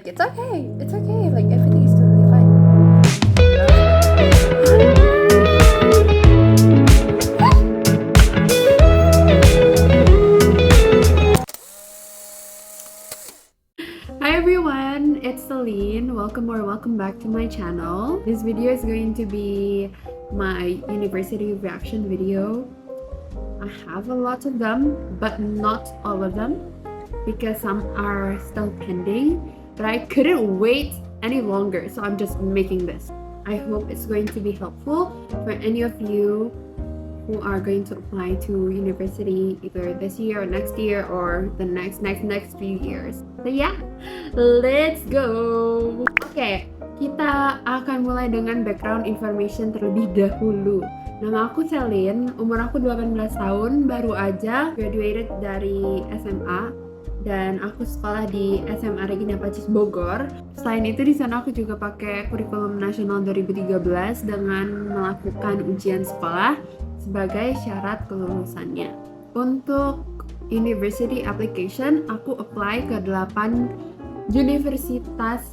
It's okay. It's okay. Like everything is totally fine. Hi everyone, it's Celine. Welcome back to my channel. This video is going to be my university reaction video. I have a lot of them, but not all of them because some are still pending. But I couldn't wait any longer, so I'm just making this. I hope it's going to be helpful for any of you who are going to apply to university either this year or next year or the next few years. So yeah, let's go. Oke, kita akan mulai dengan background information terlebih dahulu. Nama aku Celine, umur aku 18 tahun, baru aja graduated dari SMA dan aku sekolah di SMA Regina Pacis Bogor. Selain itu di sana aku juga pakai kurikulum nasional 2013 dengan melakukan ujian sekolah sebagai syarat kelulusannya. Untuk university application, aku apply ke 8 universitas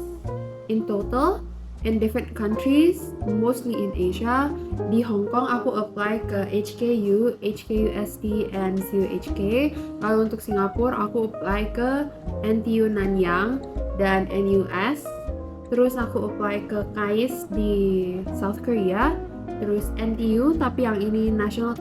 in total in different countries, mostly in Asia. Di Hong Kong aku apply ke HKU, HKUST, and CUHK. Lalu untuk Singapura aku apply ke NTU Nanyang dan NUS. Terus aku apply ke KAIST di South Korea. Terus NTU, tapi yang ini National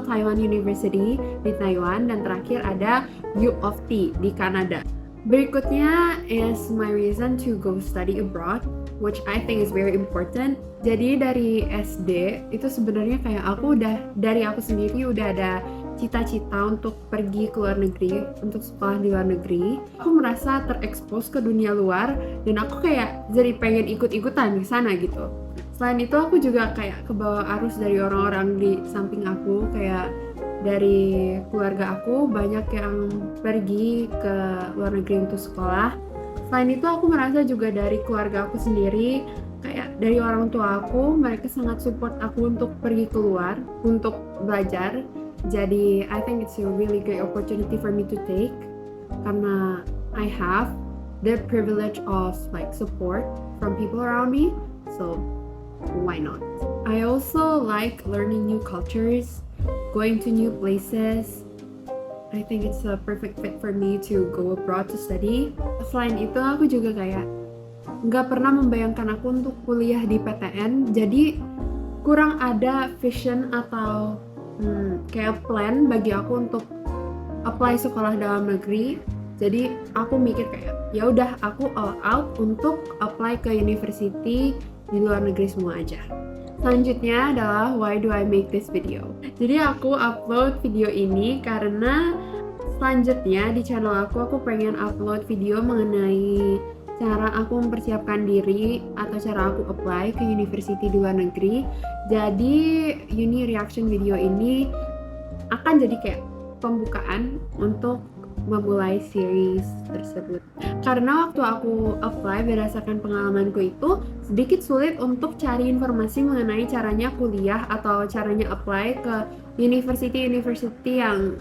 Taiwan University di Taiwan. Dan terakhir ada U of T di Kanada. Berikutnya is my reason to go study abroad, which I think is very important. Jadi dari SD itu sebenarnya kayak dari aku sendiri udah ada cita-cita untuk pergi ke luar negeri, untuk sekolah di luar negeri. Aku merasa terekspos ke dunia luar dan aku kayak jadi pengen ikut-ikutan di sana gitu. Selain itu aku juga kayak kebawa arus dari orang-orang di samping aku, kayak dari keluarga aku banyak yang pergi ke luar negeri untuk sekolah. Selain itu aku merasa juga dari keluarga aku sendiri, kayak dari orang tua aku, mereka sangat support aku untuk pergi keluar untuk belajar. Jadi I think it's a really great opportunity for me to take karena I have the privilege of like support from people around me. So why not? I also like learning new cultures, going to new places. I think it's a perfect fit for me to go abroad to study. Selain itu aku juga kayak nggak pernah membayangkan aku untuk kuliah di PTN, jadi kurang ada vision atau kayak plan bagi aku untuk apply sekolah dalam negeri. Jadi aku mikir kayak ya udah aku all out untuk apply ke university di luar negeri semua aja. Selanjutnya adalah why do I make this video. Jadi aku upload video ini karena selanjutnya di channel aku pengen upload video mengenai cara aku mempersiapkan diri atau cara aku apply ke university di luar negeri. Jadi uni reaction video ini akan jadi kayak pembukaan untuk memulai series tersebut. Karena waktu aku apply berdasarkan pengalamanku itu sedikit sulit untuk cari informasi mengenai caranya kuliah atau caranya apply ke university yang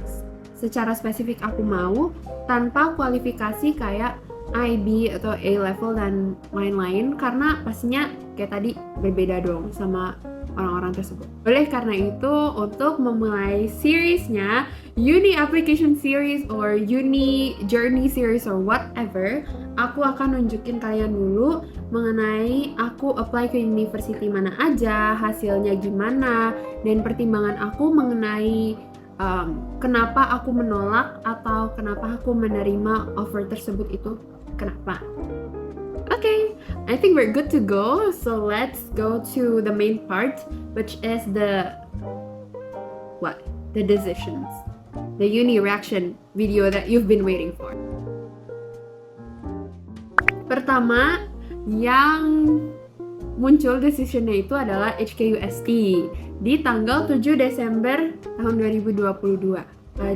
secara spesifik aku mau tanpa kualifikasi kayak IB atau A level dan lain-lain, karena pastinya kayak tadi berbeda dong sama orang-orang tersebut. Oleh karena itu, untuk memulai seriesnya Uni Application Series or Uni Journey Series or whatever, aku akan nunjukin kalian dulu mengenai aku apply ke university mana aja, hasilnya gimana, dan pertimbangan aku mengenai kenapa aku menolak atau kenapa aku menerima offer tersebut itu kenapa. Okay, I think we're good to go. So let's go to the main part, which is the decisions. The uni reaction video that you've been waiting for. Pertama, yang muncul decisionnya itu adalah HKUST di tanggal 7 Desember tahun 2022.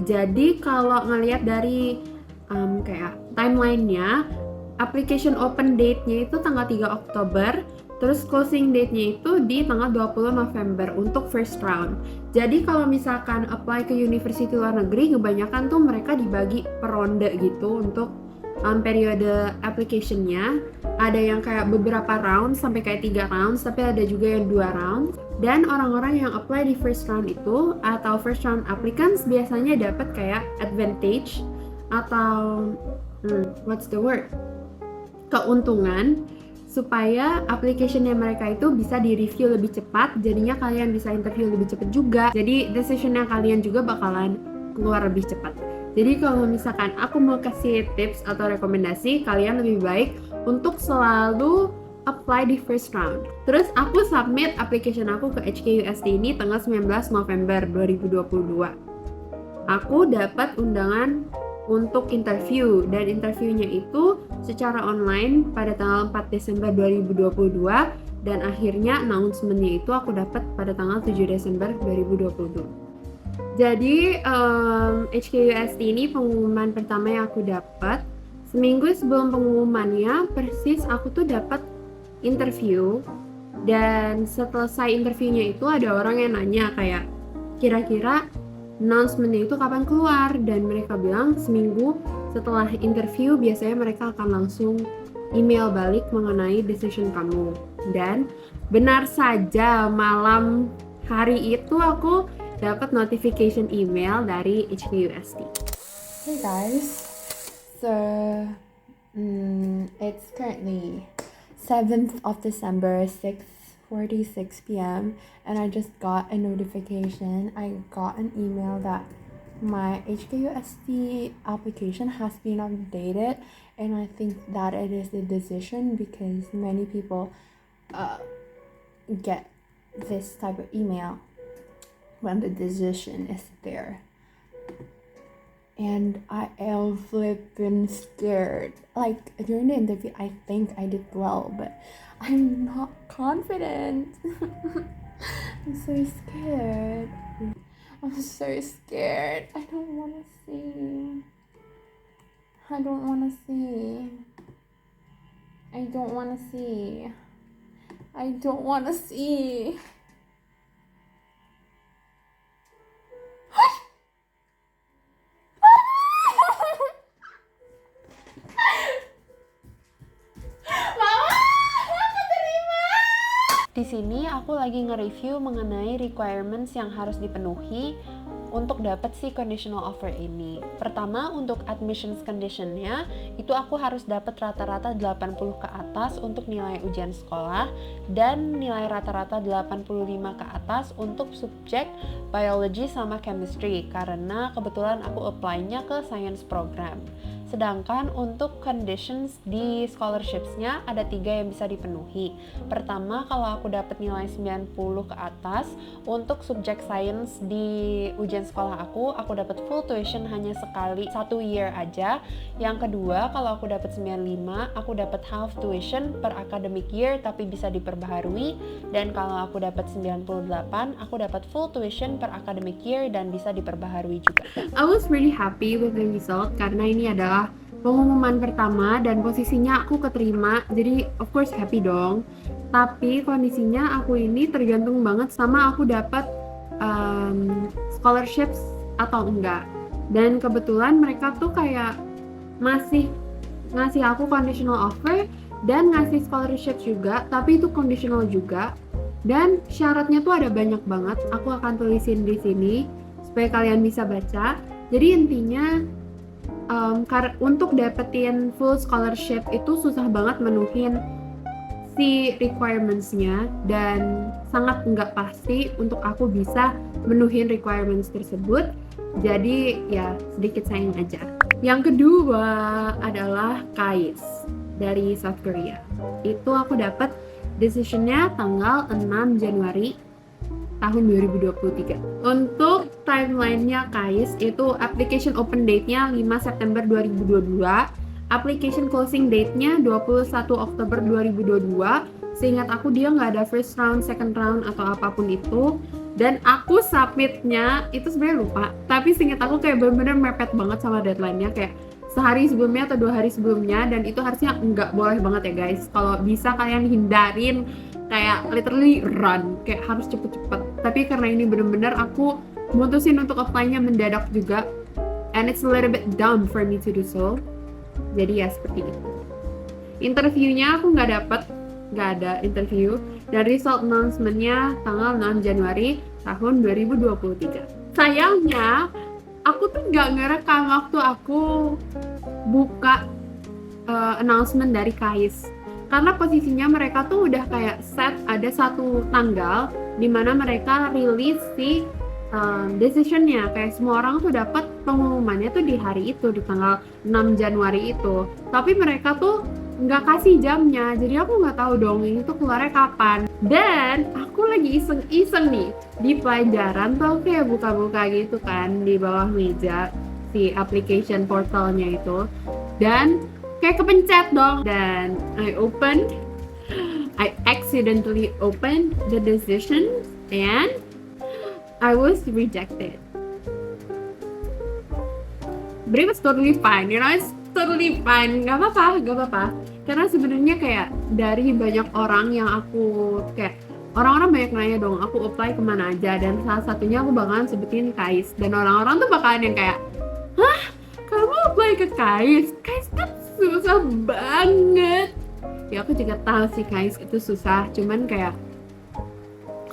Jadi kalau ngelihat dari kayak timeline-nya, application open date-nya itu tanggal 3 Oktober, terus closing date-nya itu di tanggal 20 November untuk first round. Jadi kalau misalkan apply ke university luar negeri, kebanyakan tuh mereka dibagi per ronde gitu untuk periode application-nya. Ada yang kayak beberapa round sampai kayak 3 rounds, tapi ada juga yang 2 round. Dan orang-orang yang apply di first round itu atau first round applicants biasanya dapat kayak advantage atau what's the word? Keuntungan supaya application-nya mereka itu bisa di-review lebih cepat, jadinya kalian bisa interview lebih cepat juga. Jadi decision-nya kalian juga bakalan keluar lebih cepat. Jadi kalau misalkan aku mau kasih tips atau rekomendasi, kalian lebih baik untuk selalu apply di first round. Terus aku submit application aku ke HKUST ini tanggal 19 November 2022. Aku dapat undangan untuk interview, dan interviewnya itu secara online pada tanggal 4 Desember 2022, dan akhirnya announcement-nya itu aku dapat pada tanggal 7 Desember 2022. Jadi HKUST ini pengumuman pertama yang aku dapat. Seminggu sebelum pengumumannya persis aku tuh dapat interview, dan selesai interviewnya itu ada orang yang nanya kayak kira-kira announcement-nya itu kapan keluar, dan mereka bilang seminggu setelah interview biasanya mereka akan langsung email balik mengenai decision kamu. Dan benar saja malam hari itu aku dapat notification email dari HKUST. Hey guys, so it's currently 7th of December, 6:46 p.m. and I just got a notification. I got an email that my HKUST application has been updated, and I think that it is a decision because many people get this type of email when the decision is there. And I am flipping scared. Like during the interview, I think I did well, but I'm not confident. I'm so scared. I'm so scared. I don't want to see. I don't want to see. I don't want to see. I don't want to see. Di sini aku lagi nge-review mengenai requirements yang harus dipenuhi untuk dapat si conditional offer ini. Pertama, untuk admissions conditionnya, itu aku harus dapat rata-rata 80 ke atas untuk nilai ujian sekolah, dan nilai rata-rata 85 ke atas untuk subjek biology sama chemistry, karena kebetulan aku apply-nya ke science program. Sedangkan untuk conditions di scholarships-nya ada 3 yang bisa dipenuhi. Pertama, kalau aku dapat nilai 90 ke atas untuk subjek science di ujian sekolah aku dapat full tuition hanya sekali 1 year aja. Yang kedua, kalau aku dapat 95, aku dapat half tuition per academic year tapi bisa diperbaharui. Dan kalau aku dapat 98, aku dapat full tuition per academic year dan bisa diperbaharui juga. I was really happy with the result karena ini adalah pengumuman pertama dan posisinya aku keterima, jadi of course happy dong. Tapi kondisinya aku ini tergantung banget sama aku dapat scholarships atau enggak. Dan kebetulan mereka tuh kayak masih ngasih aku conditional offer dan ngasih scholarship juga, tapi itu conditional juga. Dan syaratnya tuh ada banyak banget. Aku akan tulisin di sini supaya kalian bisa baca. Jadi intinya untuk dapetin full scholarship itu susah banget menuhin si requirements-nya, dan sangat nggak pasti untuk aku bisa menuhin requirements tersebut. Jadi ya sedikit sayang aja. Yang kedua adalah KAIS dari South Korea. Itu aku dapat decision-nya tanggal 6 Januari tahun 2023. Untuk timeline-nya KAIS itu application open date-nya 5 September 2022, application closing date-nya 21 Oktober 2022. Seingat aku dia nggak ada first round, second round atau apapun itu. Dan aku submit-nya itu sebenarnya lupa, tapi seingat aku kayak bener-bener mepet banget sama deadline-nya, kayak sehari sebelumnya atau 2 hari sebelumnya, dan itu harusnya nggak boleh banget ya guys. Kalau bisa kalian hindarin, kayak literally run, kayak harus cepet-cepet. Tapi karena ini bener-bener aku mutusin untuk apply-nya mendadak juga, and it's a little bit dumb for me to do so. Jadi ya seperti itu. Interviewnya aku nggak ada interview, dan result announcement-nya tanggal 6 Januari tahun 2023. Sayangnya aku tuh nggak ngerekam waktu aku buka announcement dari KAIS, karena posisinya mereka tuh udah kayak set ada satu tanggal di mana mereka rilis si decisionnya, kayak semua orang tuh dapat pengumumannya tuh di hari itu, di tanggal 6 Januari itu, tapi mereka tuh nggak kasih jamnya, jadi aku nggak tahu dong ini tuh keluarnya kapan. Dan aku lagi iseng-iseng nih di pelajaran tuh, kayak buka-buka gitu kan di bawah meja si application portalnya itu, dan kayak kepencet dong, dan I accidentally opened the decision and I was rejected. But it was totally fine, you know, it's totally fine, gak apa-apa. Karena sebenarnya kayak dari banyak orang yang aku kayak orang-orang banyak nanya dong, aku apply kemana aja, dan salah satunya aku bakalan sebutin KAIS, dan orang-orang tuh bakalan yang kayak, hah, kamu apply ke KAIS? KAIS tuh susah banget. Ya aku juga tahu sih KAIS itu susah, cuman kayak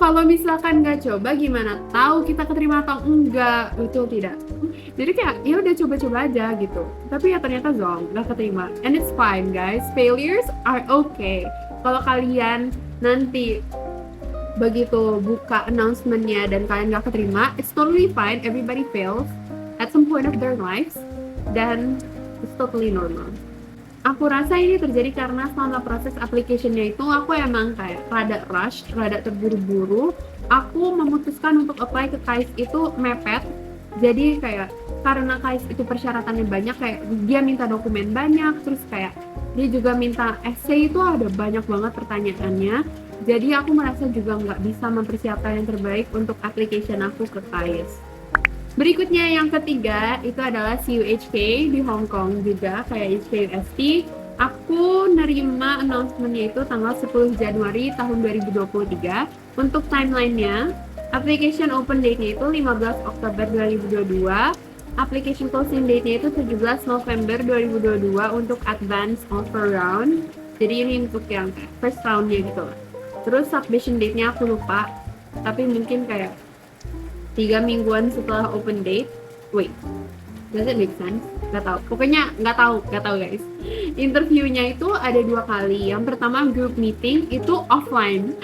kalau misalkan nggak coba gimana tahu kita keterima atau enggak, betul tidak? Jadi kayak ya udah coba-coba aja gitu, tapi ya ternyata zonk, nggak keterima, and it's fine guys, failures are okay. Kalau kalian nanti begitu buka announcementnya dan kalian nggak keterima, it's totally fine, everybody fails at some point of their lives, dan it's totally normal. Aku rasa ini terjadi karena selama proses application-nya itu aku emang kayak rada rush, rada terburu-buru. Aku memutuskan untuk apply ke KAIS itu mepet. Jadi kayak karena KAIS itu persyaratannya banyak, kayak dia minta dokumen banyak, terus kayak dia juga minta essay, itu ada banyak banget pertanyaannya. Jadi aku merasa juga nggak bisa mempersiapkan yang terbaik untuk application aku ke KAIS. Berikutnya yang ketiga itu adalah CUHK di Hong Kong juga kayak HKUST. Aku nerima announcement-nya itu tanggal 10 Januari tahun 2023. Untuk timeline-nya, application open date-nya itu 15 Oktober 2022. Application closing date-nya itu 17 November 2022 untuk advance offer round. Jadi ini untuk yang first round-nya gitu. Terus submission date-nya aku lupa, tapi mungkin kayak 3 mingguan setelah open date. Wait, does it make sense? Gak tau. Pokoknya gak tau guys. Interviewnya itu ada 2 kali. Yang pertama group meeting itu offline.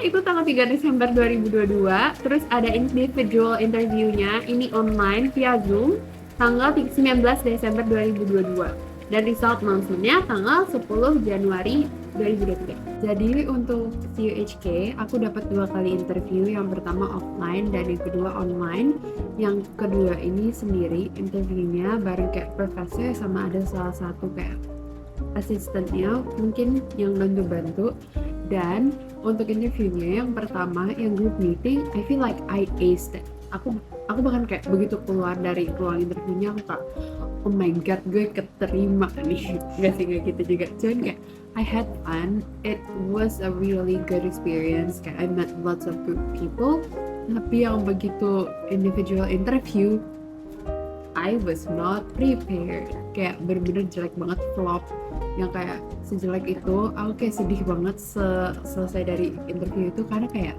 Itu tanggal 3 Desember 2022. Terus ada individual interviewnya ini online via Zoom tanggal 19 Desember 2022. Dan result announcement-nya tanggal 10 Januari 2023. Jadi untuk CUHK aku dapat 2 kali interview, yang pertama offline dan yang kedua online. Yang kedua ini sendiri interviewnya bareng kayak profesor sama ada salah satu kayak asistennya mungkin yang bantu-bantu. Dan untuk interviewnya yang pertama yang group meeting, I feel like I aced it. Aku bahkan kayak begitu keluar dari ruang interviewnya aku kayak oh my god, gue keterima nih. Gak gitu juga, cuman kayak I had fun. It was a really good experience. Kayak I met lots of good people. Tapi yang begitu individual interview, I was not prepared. Kayak bener-bener jelek banget, flop. Yang kayak sejelek itu, aku kayak sedih banget selesai dari interview itu, karena kayak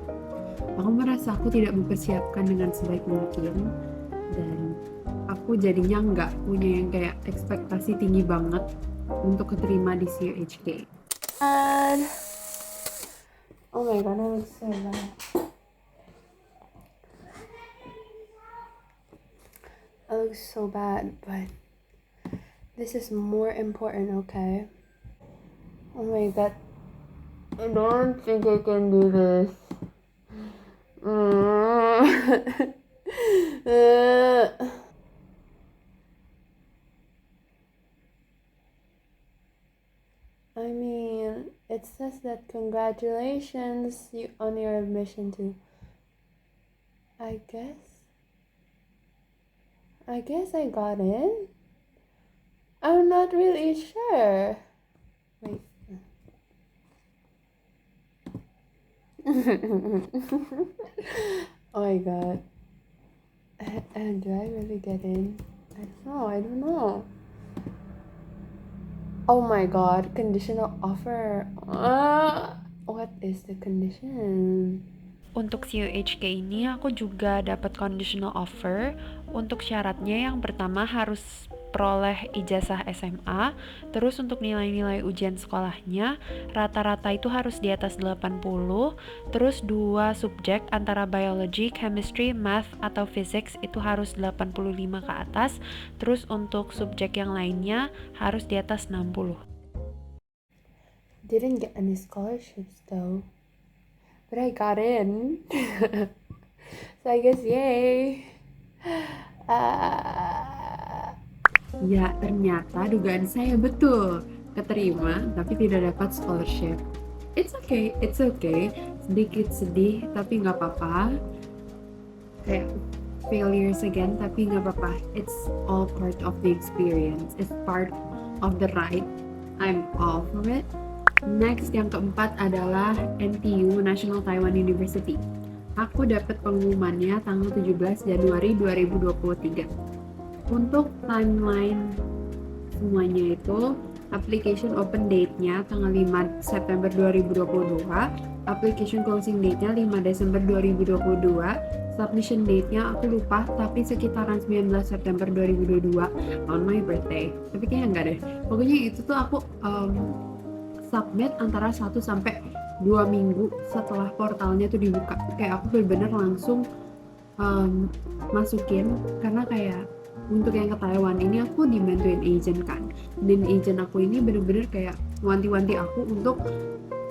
aku merasa aku tidak mempersiapkan dengan sebaik mungkin, dan aku jadinya nggak punya yang kayak ekspektasi tinggi banget untuk keterima di CUHK. And oh my god, I look so bad. I look so bad, but this is more important, okay? Oh my god, I don't think I can do this. I mean, it says that congratulations on your admission to. I guess I got in. I'm not really sure. Wait. Oh my god. And do I really get in? I don't know. Oh my god, conditional offer. What is the condition? Untuk CUHK ini aku juga dapat conditional offer. Untuk syaratnya yang pertama harus peroleh ijazah SMA. Terus untuk nilai-nilai ujian sekolahnya rata-rata itu harus di atas 80. Terus 2 subjek antara biology, chemistry, math atau physics itu harus 85 ke atas. Terus untuk subjek yang lainnya harus di atas 60. Didn't get any scholarships though. But I got in. So I guess yay. Ya, ternyata dugaan saya betul. Keterima, tapi tidak dapat scholarship. It's okay. Sedikit sedih, tapi nggak apa-apa. Kayak failures again, tapi nggak apa-apa. It's all part of the experience. It's part of the ride. I'm all for it. Next, yang keempat adalah NTU, National Taiwan University. Aku dapat pengumumannya tanggal 17 Januari 2023. Untuk timeline semuanya itu, application open date-nya tanggal 5 September 2022, application closing date-nya 5 Desember 2022, submission date-nya aku lupa, tapi sekitaran 19 September 2022 on my birthday. Tapi kayaknya enggak deh. Pokoknya itu tuh aku submit antara 1 sampai 2 minggu setelah portalnya tuh dibuka. Kayak aku bener-bener langsung masukin, karena kayak untuk yang ke Taiwan ini aku dibantuin agent kan, dan agent aku ini bener-bener kayak wanti-wanti aku untuk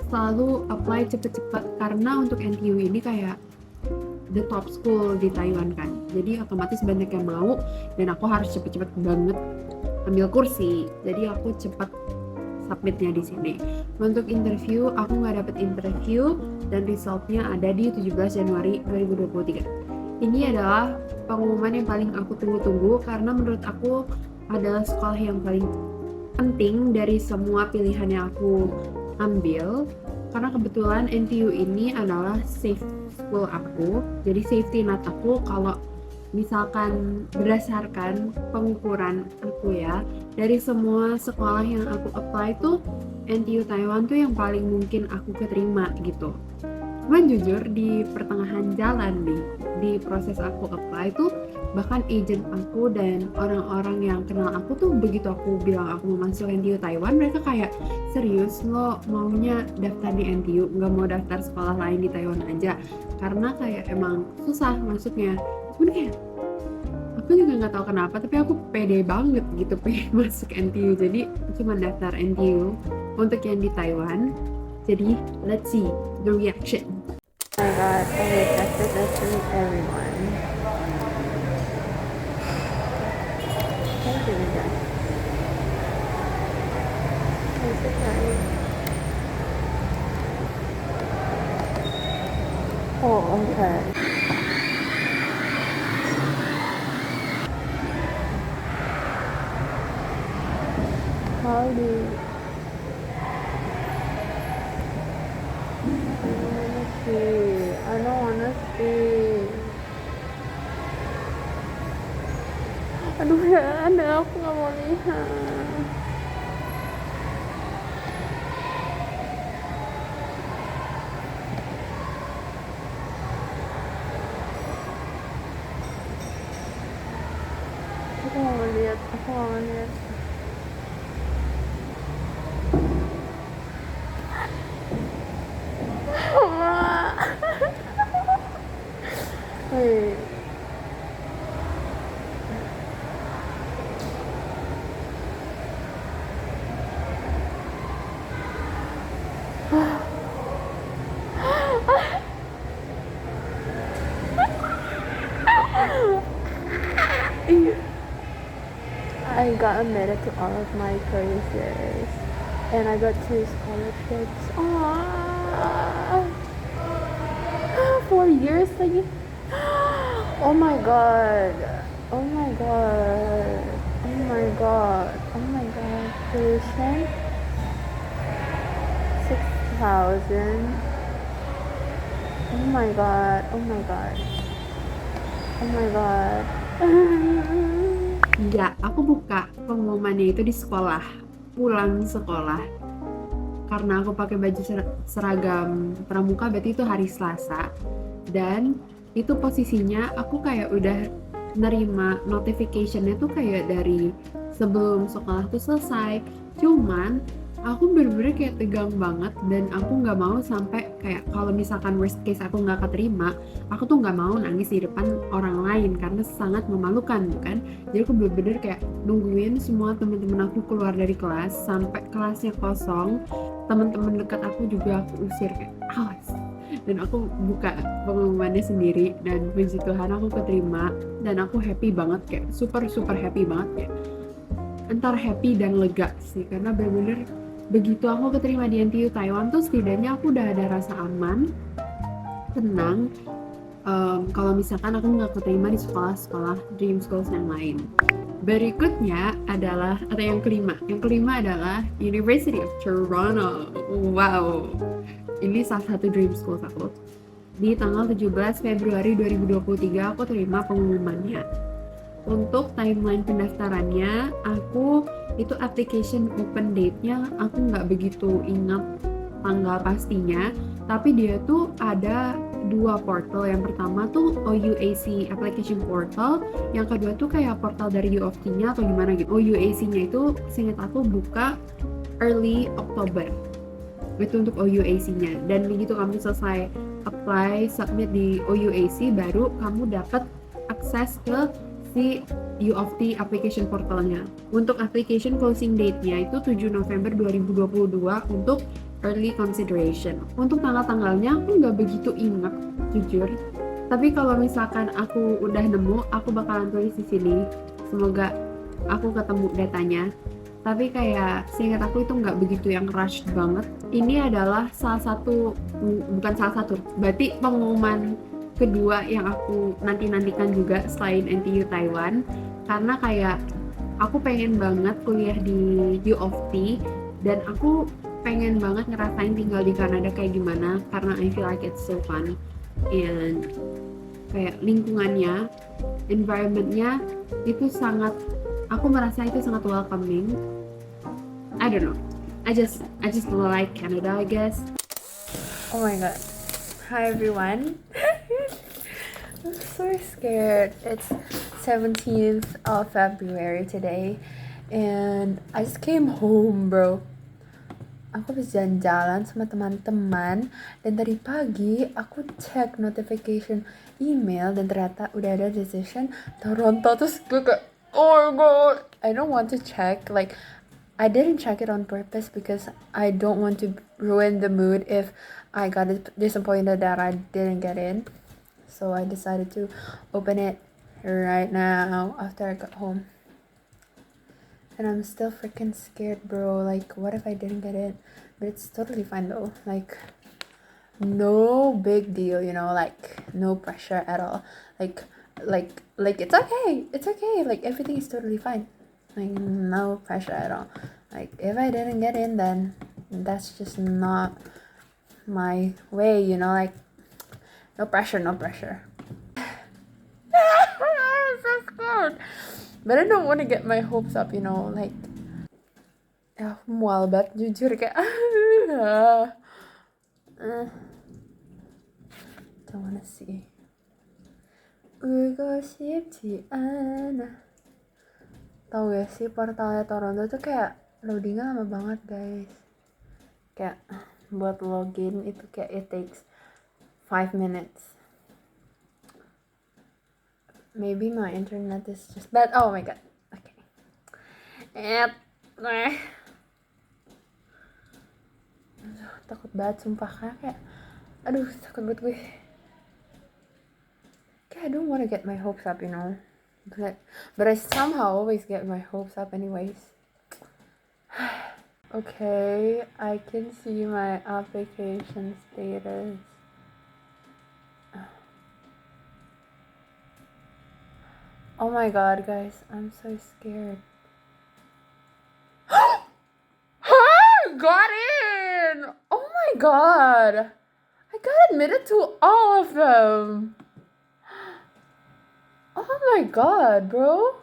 selalu apply cepet-cepet, karena untuk NTU ini kayak the top school di Taiwan kan, jadi otomatis banyak yang mau dan aku harus cepet-cepet banget ambil kursi, jadi aku cepet submitnya di sini. Untuk interview, aku nggak dapet interview dan resultnya ada di 17 Januari 2023. Ini adalah pengumuman yang paling aku tunggu-tunggu, karena menurut aku adalah sekolah yang paling penting dari semua pilihan yang aku ambil, karena kebetulan NTU ini adalah safe school aku, jadi safety net aku. Kalau misalkan berdasarkan pengukuran aku ya, dari semua sekolah yang aku apply tuh NTU Taiwan tuh yang paling mungkin aku keterima gitu. Cuman jujur di pertengahan jalan nih, di proses aku apply tuh, bahkan agent aku dan orang-orang yang kenal aku tuh, begitu aku bilang aku mau masuk NTU Taiwan, mereka kayak, serius lo maunya daftar di NTU, nggak mau daftar sekolah lain di Taiwan aja, karena kayak emang susah masuknya. Cuman kayak aku juga nggak tahu kenapa, tapi aku pede banget gitu pengen masuk NTU, jadi cuma daftar NTU untuk yang di Taiwan. Jadi let's see the reaction. Oh my god, I rejected this from everyone. Thank you, guys. I'm so sorry. Oh, okay. Howdy. I don't wanna see. Aduh ya, ada, aku nggak mau lihat. Aku nggak mau lihat. Wait. I got admitted to all of my courses and I got 2 scholarships. Aww. 4 years lagi. Oh my god. Tuition 6,000. Oh my god. Ya, aku buka pengumumannya itu di sekolah. pulang sekolah. Karena aku pakai baju seragam pramuka, berarti itu hari Selasa. Dan itu posisinya aku kayak udah nerima notificationnya tuh kayak dari sebelum sekolah tuh selesai. Cuman aku bener-bener kayak tegang banget, dan aku nggak mau sampai kayak kalau misalkan worst case aku nggak keterima, aku tuh nggak mau nangis di depan orang lain karena sangat memalukan, bukan? Jadi aku bener-bener kayak nungguin semua temen-temen aku keluar dari kelas sampai kelasnya kosong. Teman-teman dekat aku juga aku usir kayak awas, dan aku buka pengumumannya sendiri, dan puji Tuhan aku keterima. Dan aku happy banget, kayak super super happy banget, kayak antara happy dan lega sih, karena bener-bener begitu aku keterima di NTU Taiwan tuh setidaknya aku udah ada rasa aman, tenang. Kalau misalkan aku nggak keterima di sekolah-sekolah dream schools yang lain. Berikutnya adalah, atau yang kelima adalah University of Toronto. Wow, ini salah satu dream school aku. Di tanggal 17 Februari 2023 aku terima pengumumannya. Untuk timeline pendaftarannya, aku itu application open date-nya aku nggak begitu ingat tanggal pastinya, tapi dia tuh ada dua portal. Yang pertama tuh OUAC application portal, yang kedua tuh kayak portal dari U of T-nya atau gimana gitu. OUAC-nya itu seingat aku buka early October, itu untuk OUAC-nya. Dan begitu kamu selesai apply submit di OUAC, baru kamu dapat akses ke si U of T application portalnya. Untuk application closing date-nya itu 7 November 2022 untuk early consideration. Untuk tanggal-tanggalnya aku nggak begitu ingat, jujur. Tapi kalau misalkan aku udah nemu, aku bakalan tulis di sini. Semoga aku ketemu datanya. Tapi kayak seingat aku itu nggak begitu yang rush banget. Ini adalah bukan salah satu, berarti pengumuman kedua yang aku nantikan juga selain NTU Taiwan, karena kayak aku pengen banget kuliah di U of T, dan aku pengen banget ngerasain tinggal di Kanada kayak gimana, karena I feel like it's so fun, and kayak lingkungannya, environmentnya itu sangat, aku merasa itu sangat welcoming. I don't know, I just like Canada, I guess. Oh my god. Hi everyone. I'm so scared. It's 17th of February today and I just came home, bro. Aku habis jalan-jalan sama teman-teman, dan tadi pagi aku cek notification email dan ternyata udah ada decision Toronto. Terus gue kayak, oh my god, I don't want to check, like I didn't check it on purpose because I don't want to ruin the mood if I got disappointed that I didn't get in. So I decided to open it right now after I got home. And I'm still freaking scared, bro. Like, what if I didn't get in? But it's totally fine though. Like, no big deal, you know, like no pressure at all. Like it's okay. It's okay. Like everything is totally fine. Like no pressure at all. Like if I didn't get in, then that's just not my way, you know, like no pressure, no pressure. I'm so scared. But I don't want to get my hopes up, you know, like ya aku mual banget jujur, kayak don't wanna see. 쉽지 않아. Tau gak sih portalnya Toronto tuh kayak loadingnya lama banget, guys. Kayak buat login itu kayak it takes 5 minutes. Maybe my internet is just bad. Oh my god. Okay. Takut banget sumpah, kayak aduh takut banget gue. I don't want to get my hopes up, you know, but I somehow always get my hopes up anyways. Okay, I can see my application status. Oh my god, guys, I'm so scared. I got in! Oh my god! I got admitted to all of them! Oh my god, bro!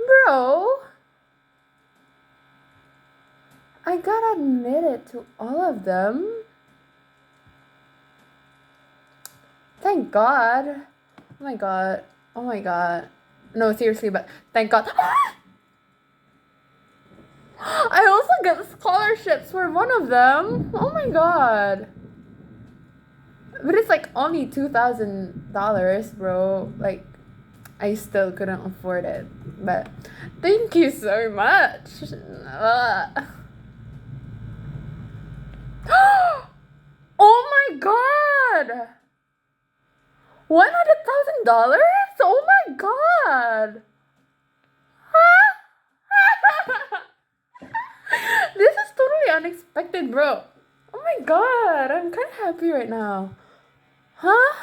Bro, I gotta admit it to all of them. Thank God. Oh my God. Oh my God. No, seriously, but thank God. I also get scholarships for one of them. Oh my God. But it's like only $2,000, bro. Like, I still couldn't afford it. But thank you so much. Oh my God. $100,000? Oh my God. This is totally unexpected, bro. Oh my God. I'm kind of happy right now. Huh?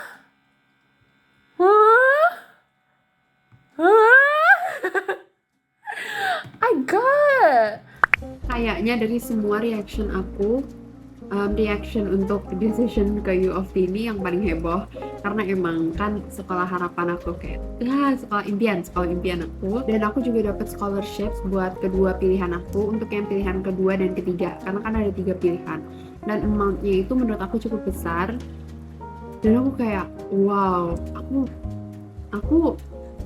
Huh? Huh? I got. Kayaknya dari semua reaction aku, reaction untuk decision ke U of T ini yang paling heboh, karena emang kan sekolah harapan aku, kayak sekolah impian aku, dan aku juga dapat scholarships buat kedua pilihan aku, untuk yang pilihan kedua dan ketiga, karena kan ada 3 pilihan, dan amountnya itu menurut aku cukup besar, dan aku kayak wow, aku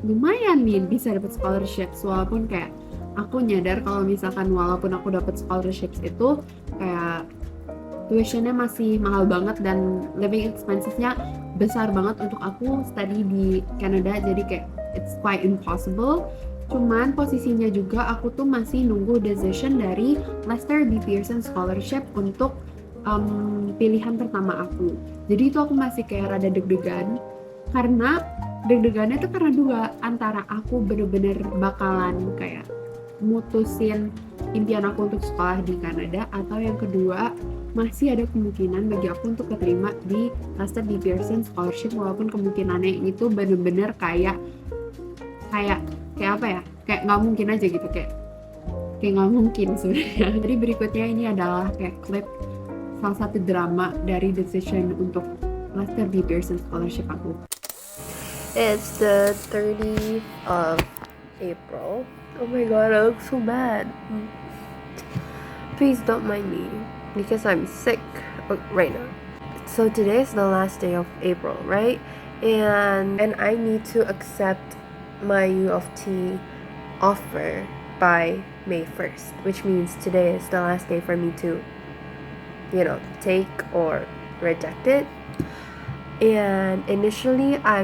lumayan nih bisa dapat scholarships, walaupun kayak aku nyadar kalau misalkan walaupun aku dapat scholarships itu kayak tuitionnya masih mahal banget dan living expensesnya besar banget untuk aku study di Canada, jadi kayak it's quite impossible. Cuman posisinya juga aku tuh masih nunggu decision dari Lester B. Pearson Scholarship untuk pilihan pertama aku. Jadi itu aku masih kayak rada deg-degan, karena deg-degannya tuh karena dua, antara aku bener-bener bakalan kayak mutusin impian aku untuk sekolah di Kanada, atau yang kedua masih ada kemungkinan bagi aku untuk keterima di Lester B. Pearson Scholarship, walaupun kemungkinannya itu bener-bener kayak apa ya, kayak nggak mungkin aja gitu, kayak nggak mungkin sebenarnya. Jadi berikutnya ini adalah kayak klip salah satu drama dari decision untuk Lester B. Pearson Scholarship aku. It's the 30th of April. Oh my god, I look so bad. Please don't mind me because I'm sick right now. So today is the last day of April, right? And I need to accept my U of T offer by May 1st, which means today is the last day for me to, take or reject it. And initially I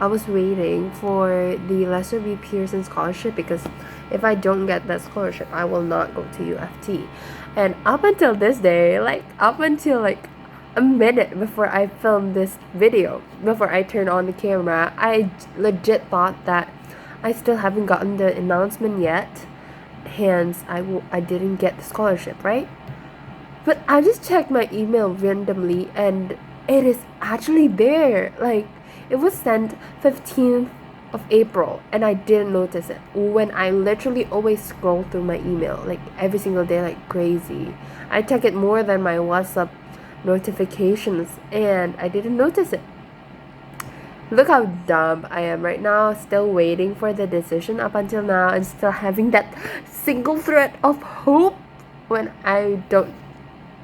was waiting for the Lester B. Pearson scholarship, because if I don't get that scholarship, I will not go to UFT. And up until this day, up until a minute before I filmed this video, before I turned on the camera, I legit thought that I still haven't gotten the announcement yet, hence I didn't get the scholarship, right? But I just checked my email randomly and it is actually there. It was sent 15th of April and I didn't notice it, when I literally always scroll through my email every single day like crazy. I check it more than my WhatsApp notifications and I didn't notice it. Look how dumb I am right now, still waiting for the decision up until now and still having that single thread of hope when I don't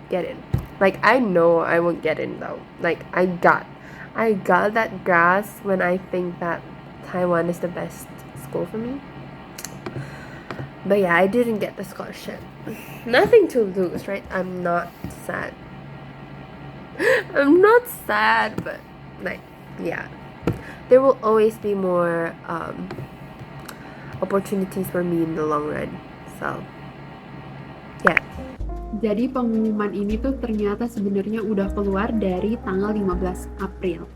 get in. I know I won't get in though. I got that grasp when I think that Taiwan is the best school for me. But yeah, I didn't get the scholarship. Nothing to lose, right? I'm not sad. I'm not sad, but yeah. There will always be more opportunities for me in the long run. So, yeah. Jadi pengumuman ini tuh ternyata sebenarnya udah keluar dari tanggal 15 April.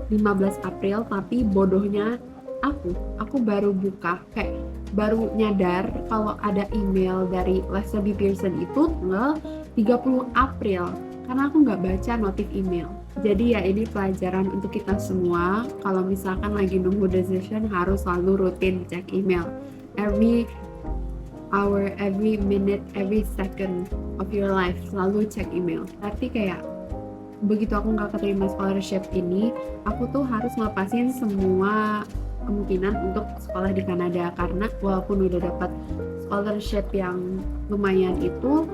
15 April, tapi bodohnya aku baru buka, kayak baru nyadar kalau ada email dari Lester B. Pearson itu tanggal 30 April. Karena aku nggak baca notif email. Jadi ya ini pelajaran untuk kita semua, kalau misalkan lagi nunggu decision harus selalu rutin cek email. Every hour, every minute, every second of your life selalu cek email. Berarti kayak begitu aku nggak keterima scholarship ini, aku tuh harus ngelepasin semua kemungkinan untuk sekolah di Kanada, karena walaupun udah dapat scholarship yang lumayan itu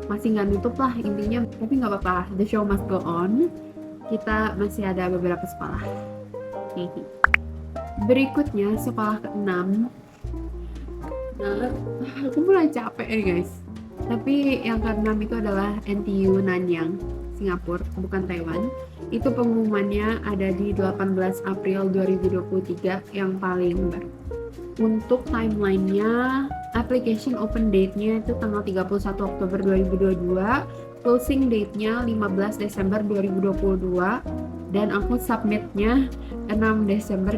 masih nggak nutup lah intinya, tapi nggak apa-apa, the show must go on, kita masih ada beberapa sekolah. Berikutnya sekolah ke-6. Nah, aku mulai capek nih guys, tapi yang ke-6 itu adalah NTU Nanyang, Singapura, bukan Taiwan. Itu pengumumannya ada di 18 April 2023 yang paling baru. Untuk timelinenya, application open date-nya itu tanggal 31 Oktober 2022, closing date-nya 15 Desember 2022, dan aku submit-nya 6 Desember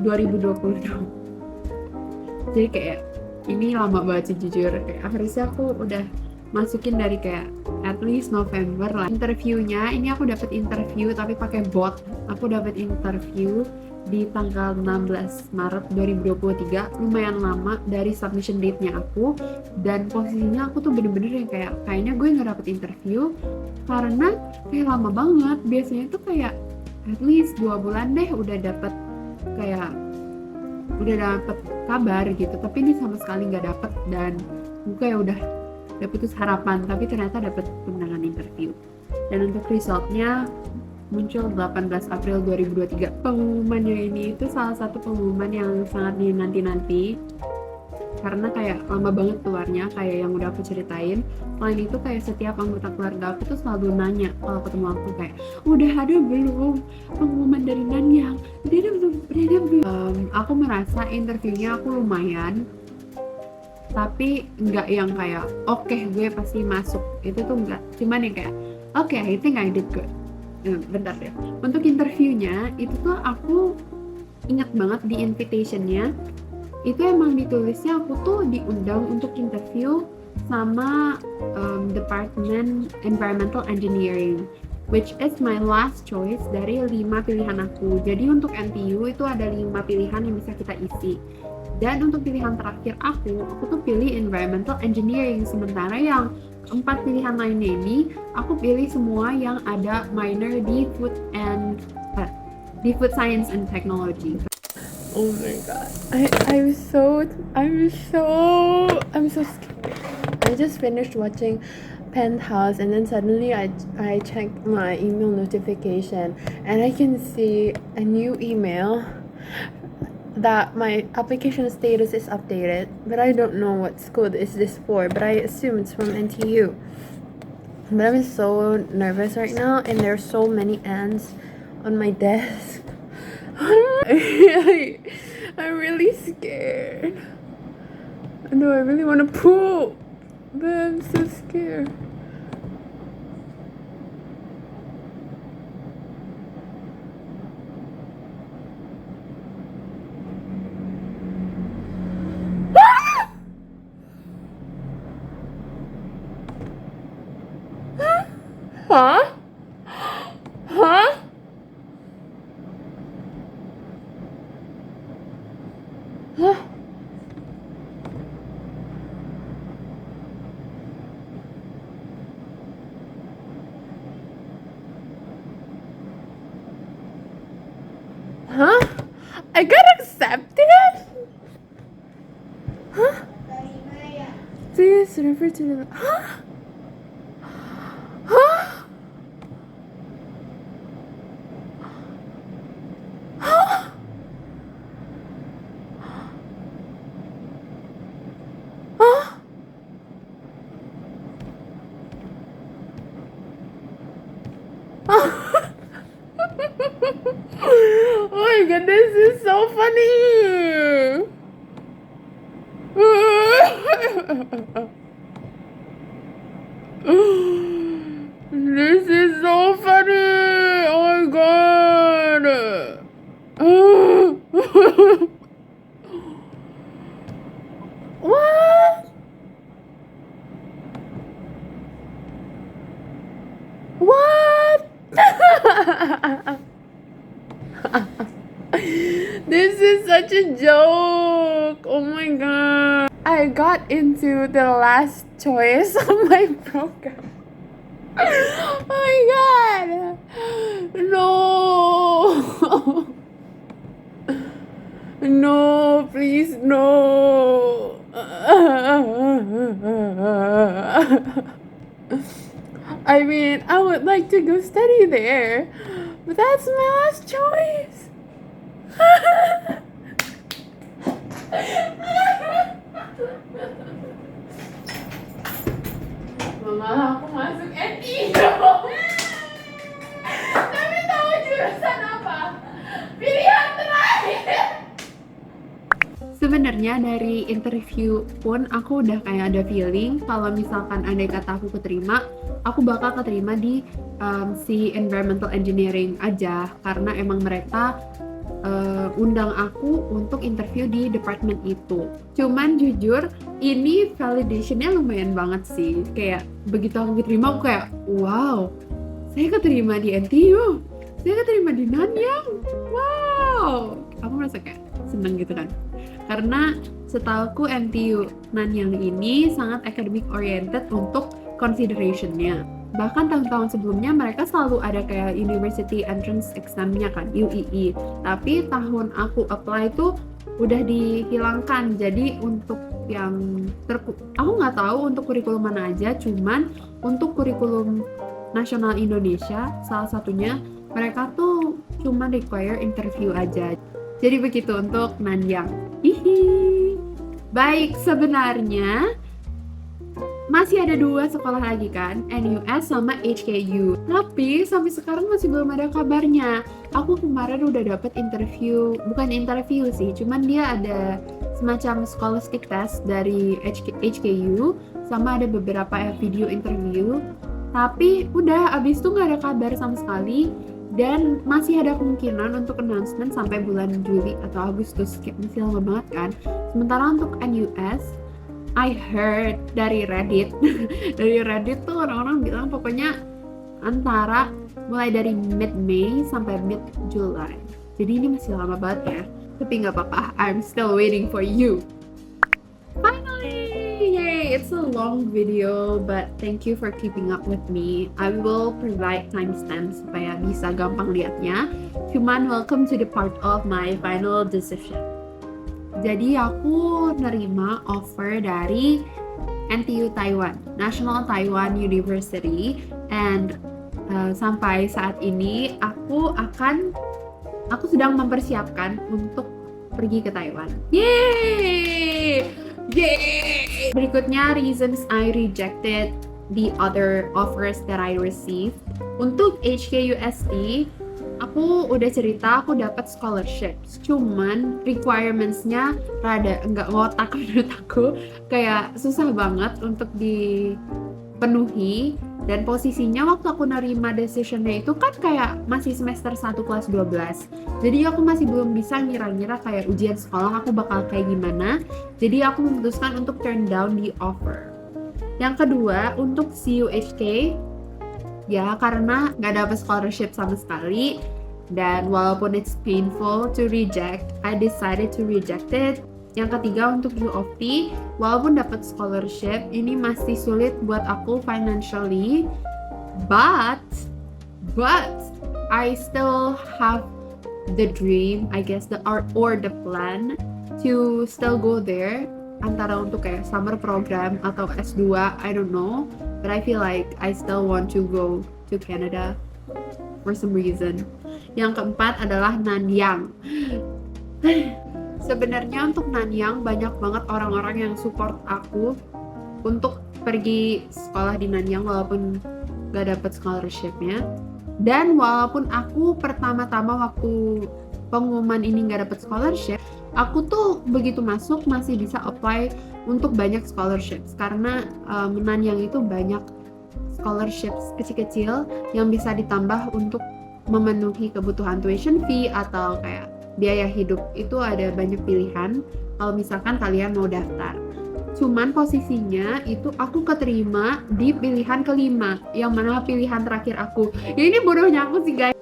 2022. Jadi kayak ini lama banget sih jujur, kayak harusnya aku udah masukin dari kayak at least November lah. Interviewnya ini aku dapat interview tapi pakai bot. Aku dapat interview di tanggal 16 Maret 2023, lumayan lama dari submission date-nya aku, dan posisinya aku tuh bener-bener yang kayaknya gue nggak dapet interview karena kayak lama banget. Biasanya tuh kayak at least 2 bulan deh udah dapet kabar gitu, tapi ini sama sekali nggak dapet, dan gue kayak udah putus harapan, tapi ternyata dapet undangan interview. Dan untuk resultnya muncul 18 April 2023. Pengumumannya ini itu salah satu pengumuman yang sangat dinanti-nanti karena kayak lama banget keluarnya, kayak yang udah aku ceritain. Selain itu kayak setiap anggota keluarga aku tuh selalu nanya kalau ketemu aku kayak, udah ada belum pengumuman dari Nanyang? Udah ada belum? Aku merasa interviewnya aku lumayan, tapi nggak yang kayak oke, gue pasti masuk, itu tuh nggak, cuman yang kayak oke, I think I did good. Bentar deh, untuk interviewnya itu tuh aku ingat banget di invitationnya itu emang ditulisnya aku tuh diundang untuk interview sama Department Environmental Engineering, which is my last choice dari 5 pilihan aku. Jadi untuk NTU itu ada 5 pilihan yang bisa kita isi, dan untuk pilihan terakhir aku tuh pilih Environmental Engineering. Sementara yang 4 pilihan lainnya ini aku pilih semua yang ada minor di food science and technology. Oh my god, I'm so scared. I just finished watching Penthouse, and then suddenly I checked my email notification and I can see a new email that my application status is updated, but I don't know what school is this for, but I assume it's from NTU. But I'm so nervous right now, and there are so many ants on my desk. I'm really scared. No, I really want to poop, but I'm so scared. Huh? Huh? Huh? Huh? I got accepted? Huh? Please refer to the... Huh? Huh? Huh? Huh? Oh my god, this is so funny. This is so funny. Oh my god. What? What? This is such a joke. Oh my god. I got into the last choice of my program. Oh my god. No. No, please, no. I mean, I would like to go study there, but that's my last choice. Malah aku masuk NTU. Tapi tahu jurusan apa? Pilihan terakhir. Sebenarnya dari interview pun aku udah kayak ada feeling kalau misalkan andai kata aku keterima, aku bakal keterima di si environmental engineering aja, karena emang mereka undang aku untuk interview di department itu. Cuman jujur ini validationnya lumayan banget sih, kayak begitu aku keterima aku kayak wow, saya keterima di NTU, saya keterima di Nanyang, wow, aku merasa kayak seneng gitu kan. Karena setahuku NTU Nanyang ini sangat academic oriented untuk consideration-nya. Bahkan tahun-tahun sebelumnya mereka selalu ada kayak University Entrance Exam-nya kan, UEE. Tapi tahun aku apply tuh udah dihilangkan. Jadi untuk yang aku nggak tahu untuk kurikulum mana aja, cuman untuk kurikulum nasional Indonesia salah satunya mereka tuh cuma require interview aja. Jadi begitu untuk Nanyang. Hihi. Baik, sebenarnya masih ada 2 sekolah lagi kan, NUS sama HKU. Tapi sampai sekarang masih belum ada kabarnya. Aku kemarin udah dapet interview, bukan interview sih, cuman dia ada semacam scholastic test dari HKU, sama ada beberapa video interview. Tapi udah abis itu nggak ada kabar sama sekali. Dan masih ada kemungkinan untuk announcement sampai bulan Juli atau Agustus, kayak masih lama banget kan. Sementara untuk NUS, I heard dari Reddit, dari Reddit tuh orang-orang bilang pokoknya antara mulai dari mid-May sampai mid-July. Jadi ini masih lama banget ya. Tapi nggak apa-apa, I'm still waiting for you. Finally! Yay! It's a long video, but thank you for keeping up with me. I will provide timestamps supaya bisa gampang liatnya. Cuman welcome to the part of my final decision. Jadi aku nerima offer dari NTU Taiwan, National Taiwan University, and sampai saat ini aku sedang mempersiapkan untuk pergi ke Taiwan. Yeay! Yay! Berikutnya reasons I rejected the other offers that I received. Untuk HKUST, aku udah cerita aku dapat scholarships. Cuman requirements-nya rada nggak ngotak menurut aku. Kayak susah banget untuk dipenuhi. Dan posisinya waktu aku nerima decision-nya itu kan kayak masih semester 1 kelas 12. Jadi aku masih belum bisa ngira-ngira kayak ujian sekolah aku bakal kayak gimana. Jadi aku memutuskan untuk turn down the offer. Yang kedua, untuk CUHK, ya karena nggak dapet scholarship sama sekali. Dan walaupun it's painful to reject, I decided to reject it. Yang ketiga untuk U of T, walaupun dapat scholarship, ini masih sulit buat aku financially, but I still have the dream, I guess, or the plan to still go there, antara untuk kayak summer program atau S2, I don't know, but I feel like I still want to go to Canada for some reason. Yang keempat adalah Nanyang. Sebenarnya untuk Nanyang banyak banget orang-orang yang support aku untuk pergi sekolah di Nanyang walaupun gak dapet scholarshipnya. Dan walaupun aku pertama-tama waktu pengumuman ini gak dapet scholarship, aku tuh begitu masuk masih bisa apply untuk banyak scholarships. Karena Nanyang itu banyak scholarships kecil-kecil yang bisa ditambah untuk memenuhi kebutuhan tuition fee atau kayak biaya hidup. Itu ada banyak pilihan kalau misalkan kalian mau daftar. Cuman posisinya itu aku keterima di pilihan kelima, yang mana pilihan terakhir aku. Ya ini bodohnya aku sih guys.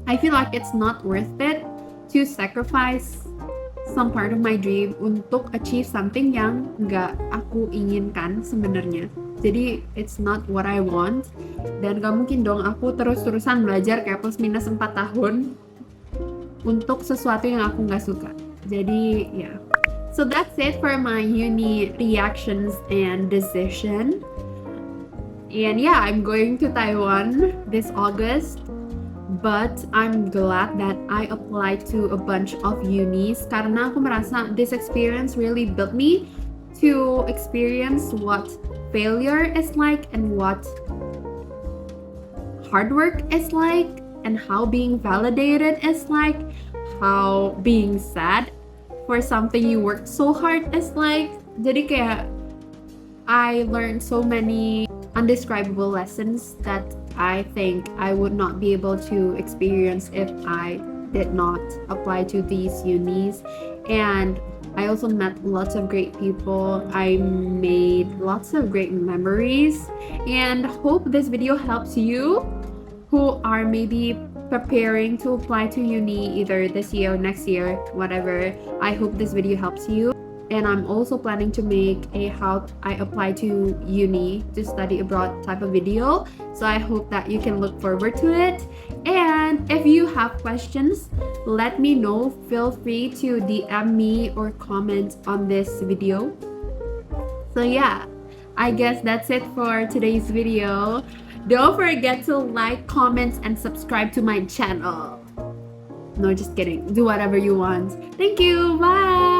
I feel like it's not worth it to sacrifice some part of my dream untuk achieve something yang nggak aku inginkan sebenarnya. Jadi it's not what I want. Dan gak mungkin dong aku terus-terusan belajar kayak plus minus 4 tahun untuk sesuatu yang aku nggak suka. Jadi yeah. So that's it for my uni reactions and decision. And yeah, I'm going to Taiwan this August. But I'm glad that I applied to a bunch of unis karena aku merasa this experience really built me to experience what failure is like and what hard work is like and how being validated is like, how being sad for something you worked so hard is like. Jadi kayak I learned so many undescribable lessons that I think I would not be able to experience if I did not apply to these unis. And I also met lots of great people. I made lots of great memories and hope this video helps you who are maybe preparing to apply to uni either this year or next year, whatever. I hope this video helps you. And I'm also planning to make a how I apply to uni to study abroad type of video. So I hope that you can look forward to it. And if you have questions, let me know. Feel free to DM me or comment on this video. So yeah, I guess that's it for today's video. Don't forget to like, comment, and subscribe to my channel. No, just kidding. Do whatever you want. Thank you. Bye.